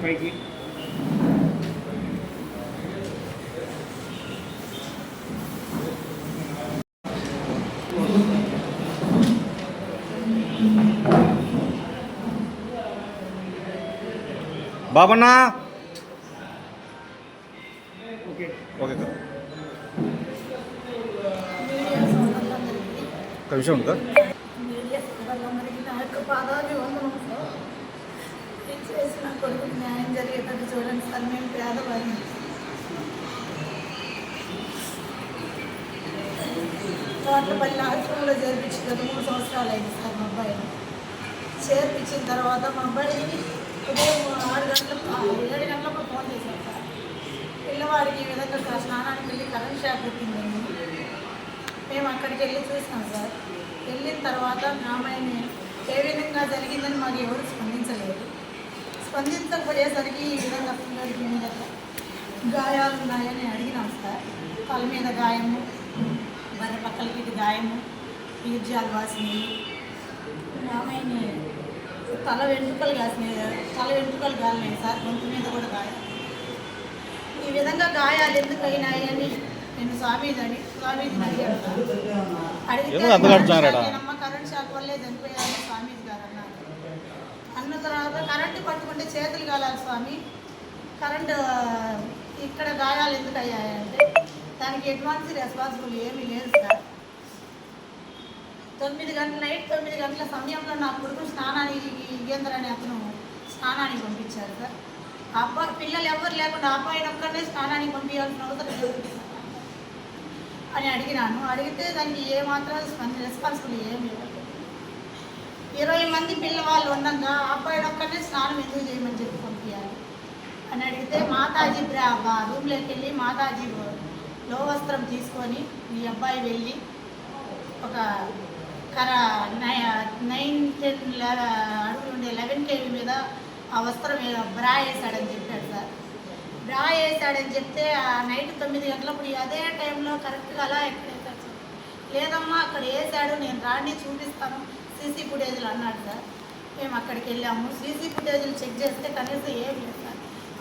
పైకి బాబన్నా okay okay sir ఒక విషయం ఉందా చేసిన కొడుకు న్యాయం జరిగేటట్టు చూడండి సార్. మేము పేదవారిని. తోటపల్లి ఆశ్రమంలో చేర్పించిన 3 సంవత్సరాలు అయింది సార్. మా అబ్బాయిని చేర్పించిన తర్వాత మా అబ్బాయిని ఉదయం 6 గంటలకు 7 గంటలకు ఫోన్ చేశాను సార్. పిల్లవాడికి ఈ విధంగా స్నానానికి వెళ్ళి కరెంట్ షాక్ పెట్టిందండి. మేము అక్కడికి వెళ్ళి చూసినాం సార్. వెళ్ళిన తర్వాత మా అమ్మాయిని ఏ విధంగా జరిగిందని మాకు ఎవరు స్పందించలేదు. స్పందించకపోయేసరికి ఈ విధంగా పిల్లలకి మీద గాయాలు ఉన్నాయని అడిగినాం సార్. తల మీద గాయము, బర్రె పక్కలకి గాయము, ఈర్జాలు వాసినాయి. అమ్మాయిని తల వెంట్రుకలు కాలినాయి సార్. గొంతు మీద కూడా గాయాలు. ఈ విధంగా గాయాలు ఎందుకు అయినాయి అని నేను స్వామీజీని అడిగాను సార్. అడిగితే కరెంట్ షాక్ వల్లే చనిపోయారని స్వామీజీ గారు అన్నారు. అన్న తర్వాత కరెంటు పట్టుకుంటే చేతులు కాలాలి స్వామి, కరెంటు ఇక్కడ గాయాలు ఎందుకు అయ్యాయంటే దానికి ఎటువంటి రెస్పాన్సిబుల్ ఏమీ లేదు సార్. 9 గంటల నైట్ 9 గంటల సమయంలో నా కొడుకు స్నానానికి యుగేంద్ర అనే అతను స్నానానికి పంపించారు సార్. అబ్బాయి పిల్లలు ఎవరు లేకుండా అబ్బాయిని ఒక్కడే స్నానానికి పంపించాల్సిన అవసరం లేదు అని అడిగినాను. అడిగితే దానికి ఏమాత్రం రెస్పాన్సిబుల్ ఏమి లేదు. 20 మంది పిల్లవాళ్ళు ఉండగా అబ్బాయి ఒక్కనే స్నానం ఎందుకు చేయమని చెప్పి పంపించాలి అని అడిగితే మాతాజీ రూమ్లోకి వెళ్ళి మాతాజీ లో వస్త్రం తీసుకొని ఈ అబ్బాయి వెళ్ళి ఒక 9-10 అడుగులు ఉండే 11 kV మీద ఆ వస్త్రం బ్రా వేసాడని చెప్పాడు సార్. బ్రా వేసాడని చెప్తే ఆ నైట్ 9 గంటలప్పుడు అదే టైంలో కరెక్ట్గా అలా ఎక్కడ వేసాడు సార్. లేదమ్మా అక్కడ వేసాడు, నేను రాండి చూపిస్తాను, సీసీ ఫుటేజ్లు అన్నాడు సార్. మేము అక్కడికి వెళ్ళాము. సీసీ ఫుటేజ్లు చెక్ చేస్తే కనీసం ఏం లేదు సార్.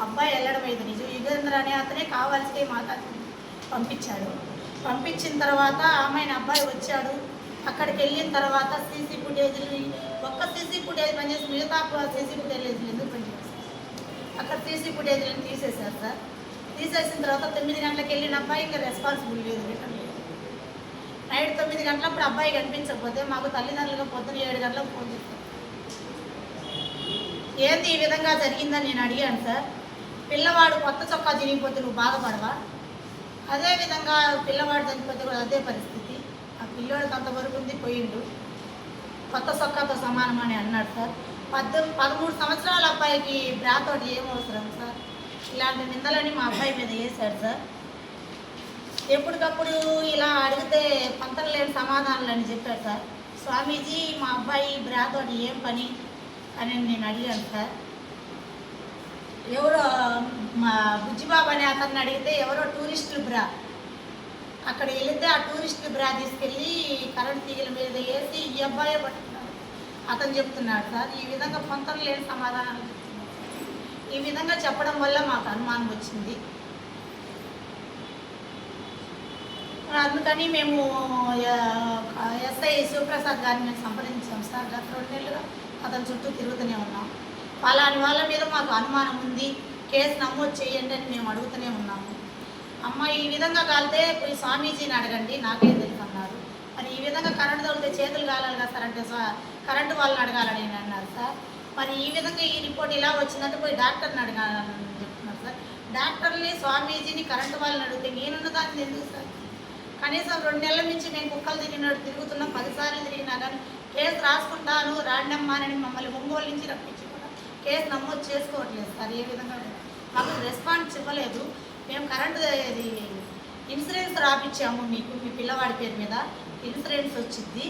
అబ్బాయి వెళ్ళడం అయితే నిజం. యుగేంద్ర అనే అతనే కావాల్సి మాతాజీ పంపించాడు. పంపించిన తర్వాత ఆమెను అబ్బాయి వచ్చాడు. అక్కడికి వెళ్ళిన తర్వాత సీసీ ఫుటేజ్లు ఒక్క సీసీ ఫుటేజ్ పనిచేసి మిగతా సీసీ ఫుటేజ్లు ఎందుకు పనిచేస్తారు? అక్కడ సీసీ ఫుటేజ్లను తీసేశారు సార్. తీసేసిన తర్వాత 9 గంటలకు వెళ్ళిన అబ్బాయి ఇంకా రెస్పాన్సిబుల్ లేదు, రిటర్న్ లేదు. నైట్ 9 గంటలప్పుడు అబ్బాయి కనిపించకపోతే మాకు తల్లిదండ్రులుగా పొద్దున 7 గంటలకు ఫోన్ చేస్తాం. ఏంది ఈ విధంగా జరిగిందని నేను అడిగాను సార్. పిల్లవాడు కొత్త చొక్కా చిరిగిపోతే నువ్వు బాధపడవా? అదేవిధంగా పిల్లవాడు చనిపోతే కూడా అదే పరిస్థితి. ఆ పిల్లోడికి అంతవరకు ఉంది, పోయిండు, కొత్త చొక్కాతో సమానం అని అన్నాడు సార్. 13 సంవత్సరాల అబ్బాయికి బ్రాతోటి ఏం అవసరం సార్? ఇలాంటి నిందలని మా అబ్బాయి మీద వేశాడు సార్. ఎప్పటికప్పుడు ఇలా అడిగితే పంతలు లేని సమాధానాలు అని చెప్పారు సార్. స్వామీజీ మా అబ్బాయి బ్రాతోటి ఏం పని అని నేను అడిగాను సార్. ఎవరో మా బుజ్జిబాబు అనే అతన్ని అడిగితే ఎవరో టూరిస్టులు బ్రా, అక్కడ వెళితే ఆ టూరిస్టులు బ్రా తీసుకెళ్ళి కరెంట్ తీగల మీద వేసి ఈ అబ్బాయే పట్టుకున్నాడు అతను చెప్తున్నాడు సార్. ఈ విధంగా పొంతలు లేని సమాధానాలు ఈ విధంగా చెప్పడం వల్ల మాకు అనుమానం వచ్చింది. అందుకని మేము ఎస్ఐ శివప్రసాద్ గారిని మేము సంప్రదించాం సార్. గత 2 నెలలుగా అతని చుట్టూ తిరుగుతూనే ఉన్నాం. పలాని వాళ్ళ మీద మాకు అనుమానం ఉంది, కేసు నమోదు చేయండి అని మేము అడుగుతూనే ఉన్నాము. అమ్మ ఈ విధంగా కాలితే పోయి స్వామీజీని అడగండి, నాకేం తెలుసు అన్నారు. మరి ఈ విధంగా కరెంటు తగిలితే చేతులు కాలాలి కదా సార్ అంటే కరెంటు వాళ్ళని అడగాలని అన్నారు సార్. మరి ఈ విధంగా ఈ రిపోర్ట్ ఇలా వచ్చిందంటే పోయి డాక్టర్ని అడగాలని చెప్తున్నారు సార్. డాక్టర్ని స్వామీజీని కరెంటు వాళ్ళని అడిగితే నేనున్న దాన్ని ఎందుకు సార్? కనీసం 2 నెలల నుంచి మేము కుక్కలు తిరుగుతున్నాం, 10 సార్లు తిరిగినా కానీ కేసు రాసుకుంటాను రాండమ్మానని మమ్మల్ని ఒంగోలు నుంచి రప్పించి కూడా కేసు నమోదు చేసుకోవట్లేదు సార్. ఏ విధంగా మాకు రెస్పాన్స్ ఇవ్వలేదు. మేము కరెంటు ఇన్సూరెన్స్ రాపిచ్చాము మీకు, మీ పిల్లవాడి పేరు మీద ఇన్సూరెన్స్ వచ్చింది,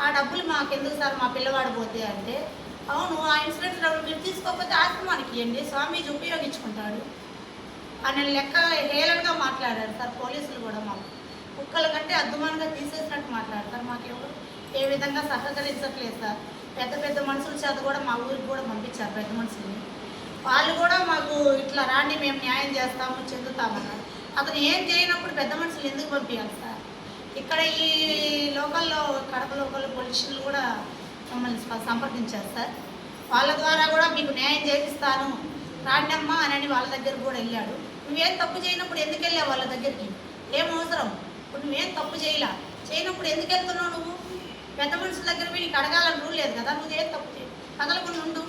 ఆ డబ్బులు మాకెందుకు సార్ మా పిల్లవాడు పోతే అంటే, అవును ఆ ఇన్సూరెన్స్ డబ్బులు మీరు తీసుకోకపోతే ఆశ్రమానికి ఇవ్వండి, స్వామీజీ ఉపయోగించుకుంటాడు అని లెక్క హేళనగా మాట్లాడారు సార్. పోలీసులు కూడా మాకు కుక్కల కంటే అద్దుమానంగా తీసేసినట్టు మాట్లాడతారు. మాకెవరు ఏ విధంగా సహకరించట్లేదు సార్. పెద్ద పెద్ద మనుషుల చేత కూడా మా ఊరికి కూడా పంపించారు పెద్ద మనుషుల్ని. వాళ్ళు కూడా మాకు ఇట్లా రాండి మేము న్యాయం చేస్తాము చెందుతామన్నారు. అతను ఏం చేయనప్పుడు పెద్ద మనుషులు ఎందుకు పంపించాలి సార్? ఇక్కడ ఈ లోకల్లో కడప లోకల్ పొలిటీషియన్లు కూడా మమ్మల్ని సంప్రదించారు సార్. వాళ్ళ ద్వారా కూడా మీకు న్యాయం చేపిస్తాను రాండమ్మా అని వాళ్ళ దగ్గర కూడా వెళ్ళాడు. నువ్వేం తప్పు చేయనప్పుడు ఎందుకు వెళ్ళావు వాళ్ళ దగ్గరికి? ఏం అవసరం? ఇప్పుడు నువ్వేం తప్పు చేయనప్పుడు ఎందుకు వెళ్తున్నావు నువ్వు? పెద్ద మనుషుల దగ్గర నీకు అడగాలని రూల్ లేదు కదా. నువ్వేం తప్పు చేయి కదలకుండా ఉండు.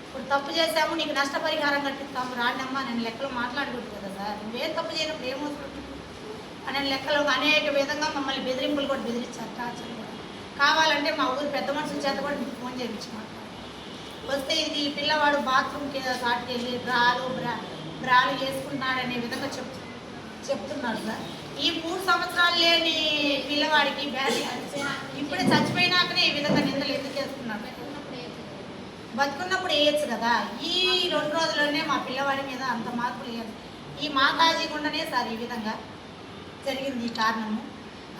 ఇప్పుడు తప్పు చేసాము నీకు నష్టపరిహారం కట్టిస్తాము రాండమ్మా నేను లెక్కలు మాట్లాడకూడదు కదా సార్. నువ్వేం తప్పు చేయనప్పుడు ఏమవుతుంది అనే లెక్కలు అనేక విధంగా మమ్మల్ని బెదిరింపులు కూడా బెదిరించారు, టార్చర్ కూడా. కావాలంటే మా ఊరు పెద్ద మనుషుల చేత కూడా మీకు ఫోన్ చేయించి మాట్లాడారు. వస్తే ఇది పిల్లవాడు బాత్రూమ్కి సాటికి వెళ్ళి బ్రాలు వేసుకుంటున్నాడనే విధంగా చెప్తున్నాడు సార్. ఈ 3 సంవత్సరాలు లేని పిల్లవాడికి ఇప్పుడే చచ్చిపోయినాకనే ఈ విధంగా నిందలు ఎందుకు వేసుకున్నాడు? బతుకున్నప్పుడు వేయచ్చు కదా. ఈ 2 రోజుల్లోనే మా పిల్లవాడి మీద అంత మార్పులు వేయాలి. ఈ మాతాజీ గుండనే సార్ ఈ విధంగా జరిగింది ఈ కారణము.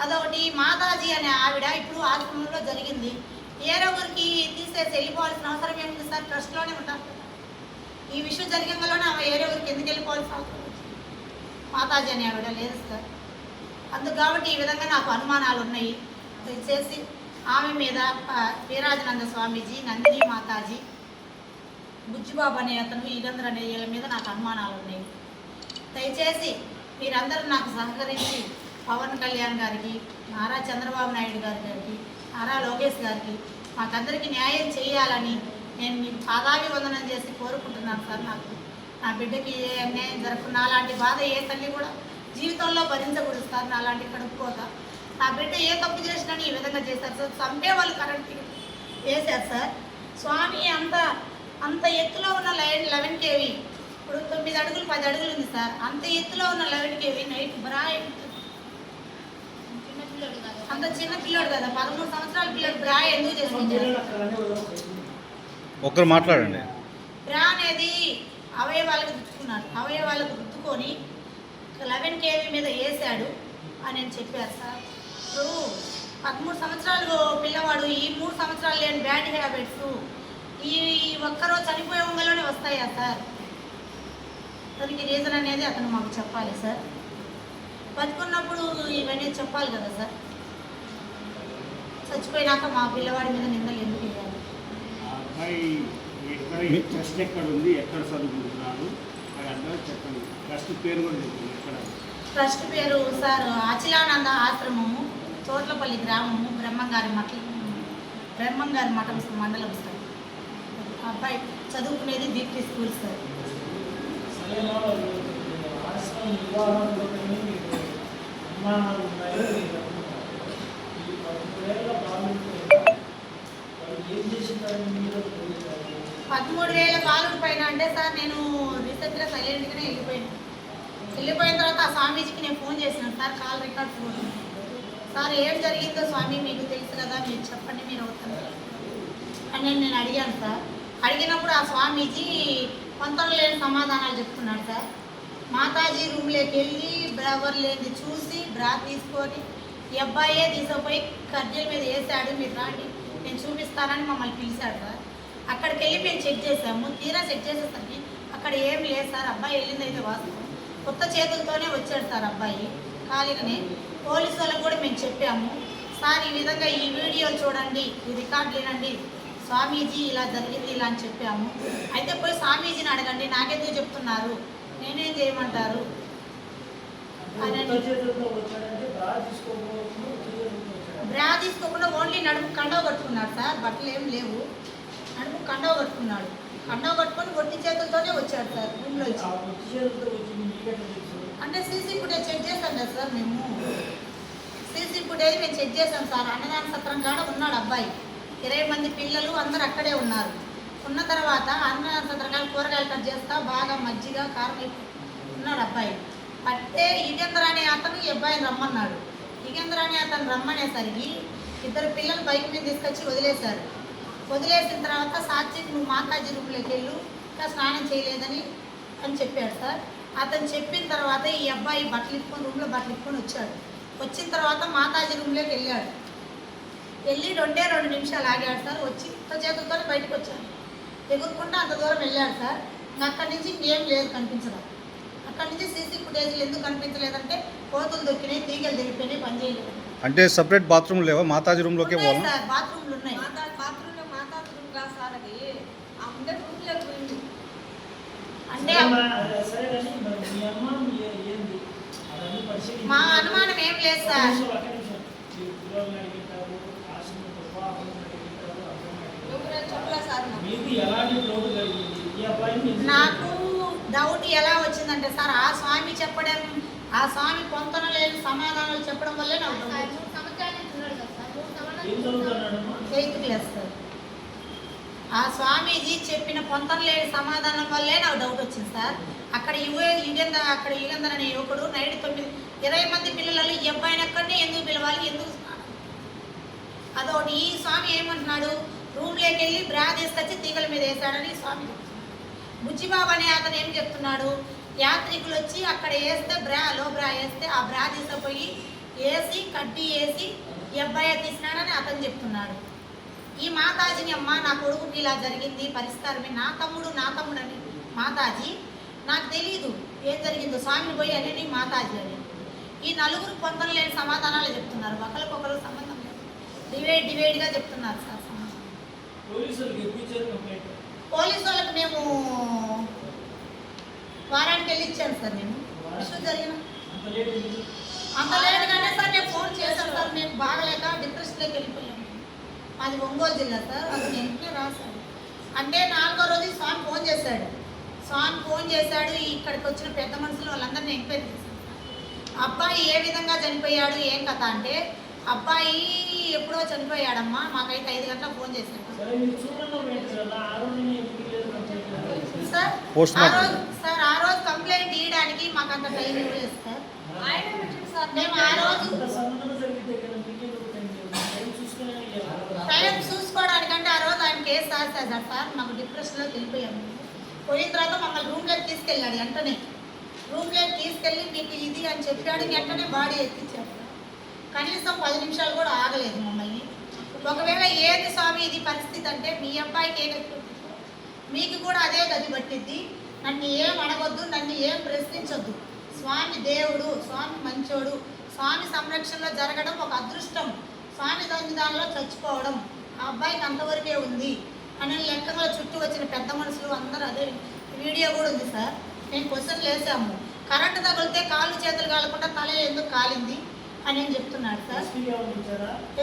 అదొకటి మాతాజీ అనే ఆవిడ ఇప్పుడు ఆశ్రమంలో జరిగింది. ఏరో ఊరికి తీసేసి వెళ్ళిపోవాల్సిన అవసరం ఏముంది సార్? ట్రస్ట్లోనే ఉంటారు. ఈ విషయం జరిగంగానే ఆమె ఏరో ఊరికి ఎందుకు వెళ్ళిపోవాల్సిన అవసరం వచ్చింది? మాతాజీ అనే ఆవిడ లేదు సార్. అందుకు కాబట్టి ఈ విధంగా నాకు అనుమానాలు ఉన్నాయి. దయచేసి ఆమె మీద వీరాజనంద స్వామీజీ, నందిని మాతాజీ, బుజ్జిబాబు అనే అతను, ఈగంధ్ర అనే వీళ్ళ మీద నాకు అనుమానాలు ఉన్నాయి. దయచేసి మీరందరూ నాకు సహకరించి పవన్ కళ్యాణ్ గారికి, నారా చంద్రబాబు నాయుడు గారికి, నారా లోకేష్ గారికి మాకందరికీ న్యాయం చేయాలని నేను మీకు పాదాభివందనం చేసి కోరుకుంటున్నాను సార్. నాకు నా బిడ్డకి ఏ అన్యాయం జరగకుండా అలాంటి బాధ ఏ తల్లి కూడా జీవితంలో భరించకూడదు సార్. నా అలాంటి కడుపుకోత నా బిడ్డ ఏ తప్పు చేసినా ఈ విధంగా చేశారు సార్. చంపే వాళ్ళు కరెంట్ వేశారు సార్. స్వామి అంత ఎత్తులో ఉన్న 11 kV, ఇప్పుడు 9 అడుగులు 10 అడుగులు ఉంది సార్. అంత ఎత్తులో ఉన్న 11 kV నైట్ అంత చిన్న పిల్లోడు కదా, 13 సంవత్సరాల పిల్లడు బ్రా ఎందుకు చేసుకుంటారు? ఒక్కరు మాట్లాడండి. బ్రా అనేది అవయవాలకు రుద్దుకున్నాడు. అవయవాలకు రుద్దుకొని 11 kV మీద వేసాడు అని నేను చెప్పారు సార్. ఇప్పుడు 13 సంవత్సరాలు పిల్లవాడు, ఈ 3 సంవత్సరాలు లేని బ్యాడ్ హ్యాబిట్స్ ఈ ఒక్కరోజు చనిపోయే ఉంగలోనే వస్తాయా సార్? దానికి రీజన్ అనేది అతను మాకు చెప్పాలి సార్. బతుకున్నప్పుడు ఇవన్నీ చెప్పాలి కదా సార్. చచ్చిపోయినాక మా పిల్లవాడి మీద నిందలు ఎందుకు వేయాలి? ట్రస్ట్ ఎక్కడ ఉంది, ఎక్కడ చదువుకుంటున్నారు అది అందరూ చెప్పండి. ట్రస్ట్ పేరు కూడా చెప్పండి. ఎక్కడ ట్రస్ట్ పేరు సార్ అచిలానంద ఆశ్రమము, చోట్లపల్లి గ్రామము, బ్రహ్మంగారి మఠం మండలం సార్. అబ్బాయి చదువుకునేది దీప్తి స్కూల్ సార్. $13,000 కాలుడు పైన అంటే సార్ నేను రీసెంట్గా సైలెంట్గానే వెళ్ళిపోయిన తర్వాత ఆ స్వామీజీకి నేను ఫోన్ చేసినాను sir. Call record phone. Sir ఏం జరిగిందో స్వామి మీకు తెలుసు కదా, మీరు చెప్పండి, మీరు అవుతారు అని నేను అడిగాను సార్. అడిగినప్పుడు ఆ స్వామీజీ కొంతలో లేని సమాధానాలు చెప్తున్నాడు సార్. మాతాజీ రూమ్లోకి వెళ్ళి బ్రవర్ లేని చూసి బ్రా తీసుకొని ఈ అబ్బాయే తీసుకుపోయి కర్జీల మీద వేసాడు, మీరు రాండి నేను చూపిస్తానని మమ్మల్ని పిలిచాడు సార్. అక్కడికి వెళ్ళి మేము చెక్ చేసాము. తీరా చెక్ చేసేసరికి అక్కడ ఏం లేదు సార్. అబ్బాయి వెళ్ళింది అయితే వాస్తవం. కొత్త చేతులతోనే వచ్చాడు సార్ అబ్బాయి ఖాళీగానే. పోలీసు వాళ్ళకు కూడా మేము చెప్పాము సార్, ఈ విధంగా ఈ వీడియోలు చూడండి, ఈ రికార్డులు వినండి, స్వామీజీ ఇలా జరిగింది ఇలా అని చెప్పాము. అయితే పోయి స్వామీజీని అడగండి, నాకెందుకు చెప్తున్నారు, నేనేం చేయమంటారు అని. బ్రా తీసుకోకుండా ఓన్లీ నడుము కండవ కట్టుకున్నాడు సార్. బట్టలు ఏం లేవు, నడుము కండవ కట్టుకున్నాడు. కండవ కట్టుకొని ఒట్టి చేతులతోనే వచ్చాడు సార్ రూమ్లో వచ్చి. అంటే సీసీ ఫుటేజ్ చెక్ చేస్తాం కదా సార్ మేము. సీసీ ఫుటేజ్ మేము చెక్ చేసాం సార్. అన్నదాన సత్రం కాడ ఉన్నాడు అబ్బాయి. 20 మంది పిల్లలు అందరూ అక్కడే ఉన్నారు. ఉన్న తర్వాత అన్నదాన సత్రం కాడ కూరగాయలు కట్ చేస్తా బాగా మజ్జిగ కారం ఉన్నాడు అబ్బాయి. అంటే యుగేంద్ర అనే అతను ఈ అబ్బాయిని రమ్మన్నాడు. యుగేంద్ర అనే అతను రమ్మనేసరికి 2 పిల్లలు బైక్ మీద తీసుకొచ్చి వదిలేశారు. వదిలేసిన తర్వాత సాత్విక్ నువ్వు మాతాజీ రూమ్లోకి వెళ్ళు, ఇంకా స్నానం చేయలేదని అని చెప్పాడు సార్. అతను చెప్పిన తర్వాత ఈ అబ్బాయి బట్టలు ఇప్పుకొని రూమ్లో బట్టలు ఇప్పుకొని వచ్చాడు. వచ్చిన తర్వాత మాతాజీ రూమ్లోకి వెళ్ళాడు. వెళ్ళి 2 నిమిషాలు ఆగాడు సార్. వచ్చి చేతులతో బయటకు వచ్చాను. ఎగురుకుంటూ అంత దూరం వెళ్ళాడు సార్. అక్కడి నుంచి ఇంకేం లేదు కనిపించడం. అక్కడి నుంచి సీసీ ఫుటేజ్లు ఎందుకు కనిపించలేదంటే కోతులు దొక్కినాయి, తీగలు దిగిపోయినాయి, పని చేయలేదు. అంటే సపరేట్ బాత్రూమ్ లేవా? మాతాజీ రూమ్లోకే ఉన్నాయి పోవాలా? సార్, బాత్రూమ్లు ఉన్నాయి. బాత్రూమ్ కాదు సార్, అది ఆ ఉండే రూమ్లోకి పోయింది. అంటే మా అనుమానం ఏం లేదు సార్. ఎవరైనా చెప్పలే సార్ నాకు డౌట్ ఎలా వచ్చిందంటే సార్, ఆ స్వామి చెప్పడం, ఆ స్వామి పొంతన లేని సమాధానాలు చెప్పడం వల్లే నాకు డౌట్ వచ్చింది. 8th class sir. ఆ స్వామీజీ చెప్పిన పొంతన లేని సమాధానం వల్లే నాకు డౌట్ వచ్చింది సార్. అక్కడ యుగేందర్ అనే యువకుడు నైట్ 20 మంది పిల్లలు ఈ అబ్బాయిని అక్కడనే ఎందుకు పిలవాలి, ఎందుకు అదొకటి. ఈ స్వామి ఏమంటున్నాడు, రూమ్లోకి వెళ్ళి బ్రా తీసుకొచ్చి తీగల మీద వేసాడని స్వామి చెప్తున్నాడు. బుజ్జిబాబు అనే అతను ఏం చెప్తున్నాడు, యాత్రికులు వచ్చి అక్కడ వేస్తే లో బ్రా వేస్తే ఆ బ్రా తీసుకుపోయి వేసి కడ్డీ వేసి ఈ అబ్బాయి తీసినాడని అతను చెప్తున్నాడు. ఈ మాతాజీని అమ్మ నా కొడుకుకి ఇలా జరిగింది పరిష్కారమే, నా తమ్ముడు అని మాతాజీ, నాకు తెలియదు ఏం జరిగిందో, స్వామిని పోయి అనేది మాతాజీ అని. ఈ నలుగురు పొందలు లేని సమాధానాలు చెప్తున్నారు, ఒకరికొకరు సంబంధం లేదు, డివైడ్గా చెప్తున్నారు సార్ సమాధానం. పోలీసు వాళ్ళకి మేము వారానికి వెళ్ళి ఇచ్చాను సార్. నేను ఇష్యూ జరిగిన అంత లేటుగానే సార్ నేను ఫోన్ చేశాను సార్. మేము బాగలేక డిప్రెషన్లోకి వెళ్ళిపోయాము. అది ఒంగోలు జిల్లా సార్. అది నేను రాశాను. అంటే 4వ రోజు స్వామి ఫోన్ చేశాడు. ఇక్కడికి వచ్చిన పెద్ద మనుషులు వాళ్ళందరినీ ఎంక్వైరీ చేశారు. అబ్బాయి ఏ విధంగా చనిపోయాడు ఏం కథ అంటే, అబ్బాయి ఎప్పుడో చనిపోయాడమ్మా, మాకైతే 5 గంటలకు ఫోన్ చేశాడు సార్. ఆ రోజు కంప్లైంట్ ఇవ్వడానికి మాకు అంత టైం ఇవ్వలేదు సార్. మేము ఆ రోజు టైం చూసుకోవడానికంటే ఆ రోజు ఆయన కేసు రాశారు సార్. మాకు డిప్రెషన్లోకి వెళ్ళిపోయాము. పోయిన తర్వాత మమ్మల్ని రూమ్లోకి తీసుకెళ్ళాడు. వెంటనే రూమ్లోకి తీసుకెళ్ళి మీకు ఇది అని చెప్పాడు. వెంటనే బాడీ ఎత్తిచ్చాడు. కనీసం 10 నిమిషాలు కూడా ఆగలేదు మమ్మల్ని. ఒకవేళ ఏది స్వామి ఇది పరిస్థితి అంటే, మీ అబ్బాయికి ఏ గతి పట్టిందో మీకు కూడా అదే గతి పట్టిద్ది. నన్ను ఏం అడగొద్దు, నన్ను ఏం ప్రశ్నించొద్దు. స్వామి దేవుడు, స్వామి మంచోడు, స్వామి సంరక్షణలో జరగడం ఒక అదృష్టం, స్వామి దానిలో చచ్చిపోవడం ఆ అబ్బాయికి అంతవరకే ఉంది అని లెక్కలో చుట్టూ వచ్చిన పెద్ద మనుషులు అందరూ అదే. వీడియో కూడా ఉంది సార్. మేము క్వశ్చన్లు వేసాము. కరెంటు తగిలితే కాళ్ళు చేతులు కాలకుండా తల ఎందుకు కాలింది అని నేను చెప్తున్నాడు సార్.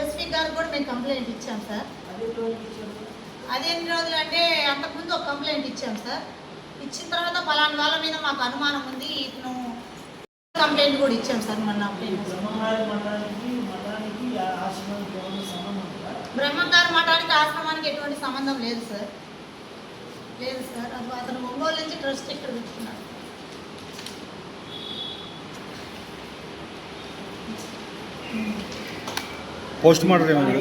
ఎస్పీ గారు కూడా మేము కంప్లైంట్ ఇచ్చాం సార్. అది ఎన్ని రోజులు అంటే, అంతకుముందు ఒక కంప్లైంట్ ఇచ్చాం సార్. ఇచ్చిన తర్వాత పలానా వాళ్ళ మీద మాకు అనుమానం ఉంది, ఇతను కంప్లైంట్ కూడా ఇచ్చాం సార్. మొన్న బ్రహ్మంగారి మఠానికి ఆశ్రమానికి ఎటువంటి సంబంధం లేదు సార్. అతను ఒంగోలు నుంచి ట్రస్ట్ ఇక్కడ పెట్టుకున్నాడు. పోస్ట్ మార్టం ఏమైంది?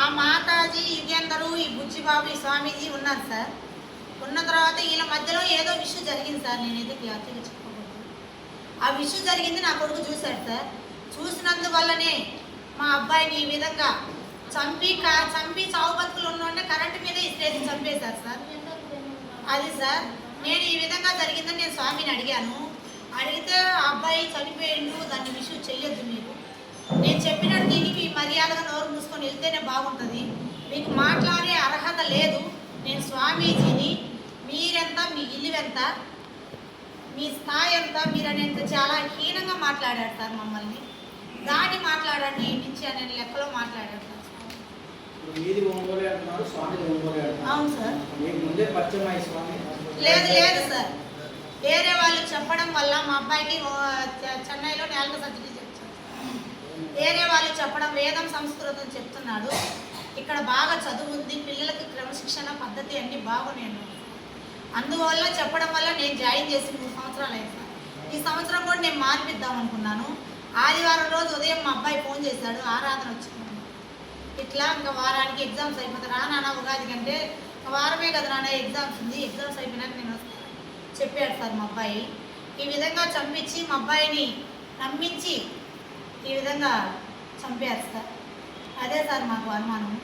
ఆ మాతాజీ యుగేందరు, ఈ బుజ్జిబాబు, ఈ స్వామీజీ ఉన్నారు సార్. ఉన్న తర్వాత వీళ్ళ మధ్యలో ఏదో విషయం జరిగింది సార్. నేనైతే క్లారిటీగా చెప్పకూడదు. ఆ విషయం జరిగింది నా కొడుకు చూశాడు సార్. చూసినందువల్లనే మా అబ్బాయిని ఈ విధంగా చంపి చావు బతుకులు ఉన్నోడే కరెంటు మీద ఇస్త్రేసి చంపేశారు సార్. అది సార్, నేను ఈ విధంగా జరిగిందని నేను స్వామిని అడిగాను. అడిగితే ఆ అబ్బాయి చనిపోయిండు, దాన్ని విషయం చెయ్యొద్దు మీరు, నేను చెప్పినట్టు దీనికి మర్యాదగా నోరు మూసుకొని వెళ్తేనే బాగుంటుంది, మీకు మాట్లాడే అర్హత లేదు, నేను స్వామీజీని, మీరెంత, మీ ఇల్లు ఎంత, మీ స్థాయి ఎంత, మీరు అనేది చాలా హీనంగా మాట్లాడాడు సార్. మమ్మల్ని దాటి మాట్లాడండి ఈ నుంచి అనే లెక్కలో మాట్లాడాడు సార్. అవును సార్. లేదు సార్, వేరే వాళ్ళు చెప్పడం వల్ల మా అబ్బాయికి చెన్నైలో నేలక సర్జరీ చేయించారు. వేరే వాళ్ళు చెప్పడం, వేదం సంస్కృతం చెప్తున్నాడు, ఇక్కడ బాగా చదువు ఉంది, పిల్లలకి క్రమశిక్షణ పద్ధతి అన్నీ బాగున్నాయి. అందువల్ల చెప్పడం వల్ల నేను జాయిన్ చేసి 3 సంవత్సరాలు అయింది సార్. ఈ సంవత్సరం కూడా నేను మార్పిద్దాం అనుకున్నాను. ఆదివారం రోజు ఉదయం మా అబ్బాయి ఫోన్ చేశాడు, ఆరాధన వచ్చింది, ఇట్లా ఇంకా వారానికి ఎగ్జామ్స్ అయిపోతాయి, రా నాన్న ఉగాది కంటే వారమే కదా నాన్న ఎగ్జామ్స్ ఉంది, ఎగ్జామ్స్ అయిపోయినాక నేను వస్తాను చెప్పాడు సార్ మా అబ్బాయి. ఈ విధంగా చంపించి మా అబ్బాయిని నమ్మించి ఈ విధంగా చంపారు సార్. అదే సార్ మాకు అనుమానం.